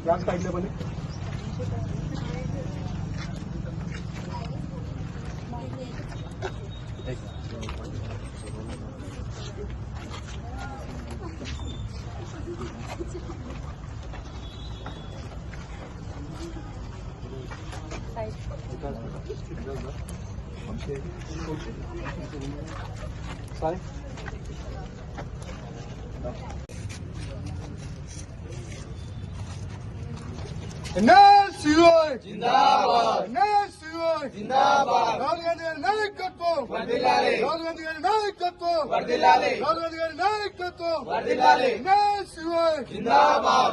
Class का इतने बने सारे जिंदाबाद जिंदाबाद राहुल गांधी गारी नायकत्వం వర్ధిల్లాలి राहुल गांधी गारी नायकत्వం వర్ధిల్లాలి राहुल गांधी गारी नायकत्వం వర్ధిల్లాలి जिंदाबाद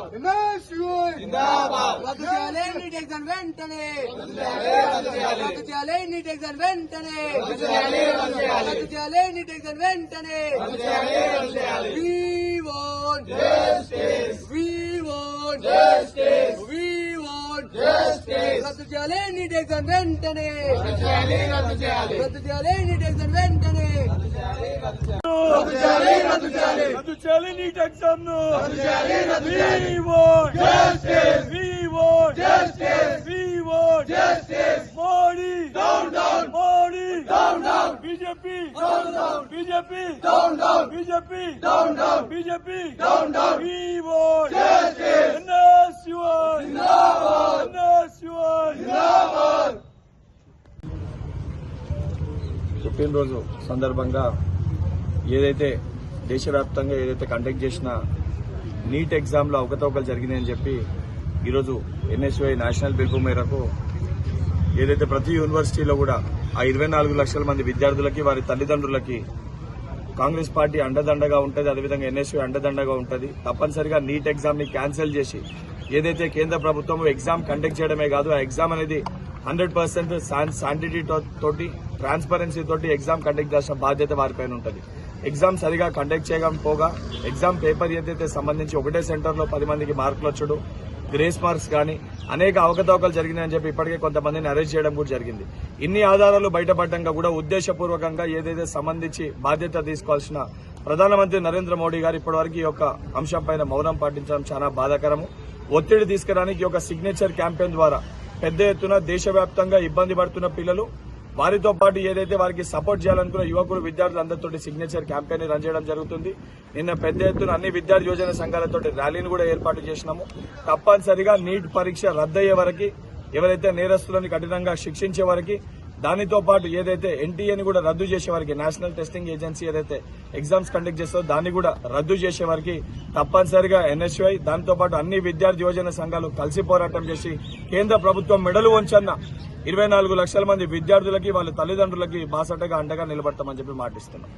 जिंदाबाद రద్దు చేయాలి నీట్ ఎగ్జామ్ వెంటనే రద్దు చేయాలి నీట్ ఎగ్జామ్ వెంటనే రద్దు చేయాలి నీట్ ఎగ్జామ్ వెంటనే We want justice we want justice we want justice రద్దు చేయాలి నీట్ ఎగ్జామ్ వెంటనే రద్దు చేయాలి రద్దు చేయాలి నీట్ ఎగ్జామ్ వెంటనే రద్దు చేయాలి రద్దు చేయాలి నీట్ ఎగ్జామ్ ను రద్దు చేయాలి We want justice We want justice We want justice Modi down down Modi down down BJP down down BJP down down BJP down down BJP down down We want justice NSUI जिंदाबाद NSUI जिंदाबाद పుట్టినరోజు సందర్భంగా ఏదైతే దేశవ్యాప్తంగా ఏదైతే కండక్ట్ చేసిన neat ఎగ్జామ్లో అవకతవకలు జరిగినాయని చెప్పి ఈరోజు ఎన్ఎస్యుఐ నేషనల్ పిలుపు మేరకు ఏదైతే ప్రతి యూనివర్సిటీలో కూడా ఆ 24 లక్షల మంది విద్యార్థులకి వారి తల్లిదండ్రులకి కాంగ్రెస్ పార్టీ అండదండగా ఉంటుంది, అదేవిధంగా ఎన్ఎస్యుఐ అండదండగా ఉంటుంది. తప్పనిసరిగా నీట్ ఎగ్జామ్ ని క్యాన్సిల్ చేసి ఏదైతే కేంద్ర ప్రభుత్వం ఎగ్జామ్ కండక్ట్ చేయడమే కాదు, ఆ ఎగ్జామ్ అనేది 100% శాంటిటీ తోటి ట్రాన్స్పరెన్సీ తోటి ఎగ్జామ్ కండక్ట్ చేసిన బాధ్యత వారిపైన ఉంటుంది. ఎగ్జామ్ సరిగా కండక్ట్ చేయకపోగా ఎగ్జామ్ పేపర్ ఏదైతే సంబంధించి ఒకటే సెంటర్లో 10 మందికి మార్కులు వచ్చుడు, గ్రేస్ మార్క్స్ కానీ అనేక అవకతవకలు జరిగినాయని చెప్పి ఇప్పటికే కొంతమందిని అరెస్ట్ చేయడం కూడా జరిగింది. ఇన్ని ఆధారాలు బయటపడటంగా కూడా ఉద్దేశపూర్వకంగా ఏదైతే సంబంధించి బాధ్యత తీసుకోవాల్సిన ప్రధానమంత్రి నరేంద్ర మోడీ గారు ఇప్పటివరకు ఈ యొక్క అంశంపైన మౌనం పాటించడం చాలా బాధాకరము. ఒత్తిడి తీసుకురానికి ఒక సిగ్నేచర్ క్యాంపెయిన్ ద్వారా పెద్ద ఎత్తున దేశవ్యాప్తంగా ఇబ్బంది పడుతున్న పిల్లలు, వారితో పాటు ఏదైతే వారికి సపోర్ట్ చేయాలనుకున్న యువకులు విద్యార్థులందరితో సిగ్నేచర్ క్యాంపెయిన్ రన్ చేయడం జరుగుతుంది. నిన్న పెద్ద ఎత్తున అన్ని విద్యార్థి యోజన సంఘాలతో ర్యాలీని కూడా ఏర్పాటు చేసినాము. తప్పనిసరిగా నీట్ పరీక్ష రద్దయ్యే వరకు, ఎవరైతే నేరస్తులను కఠినంగా శిక్షించే వరకు, దానితో పాటు ఏదైతే ఎన్టీఏని కూడా రద్దు చేసే వరకు, నేషనల్ టెస్టింగ్ ఏజెన్సీ ఏదైతే ఎగ్జామ్స్ కండక్ట్ చేస్తుందో దాన్ని కూడా రద్దు చేసే వరకు తప్పనిసరిగా ఎన్ఎస్యుఐ దాంతో పాటు అన్ని విద్యార్థి యోజన సంఘాలు కలిసి పోరాటం చేసి కేంద్ర ప్రభుత్వం మెడలు వంచన్న 24 లక్షల మంది విద్యార్థులకి వాళ్ళ తల్లిదండ్రులకి బాసటగా అండగా నిలబడతామని చెప్పి మాటిస్తున్నాం.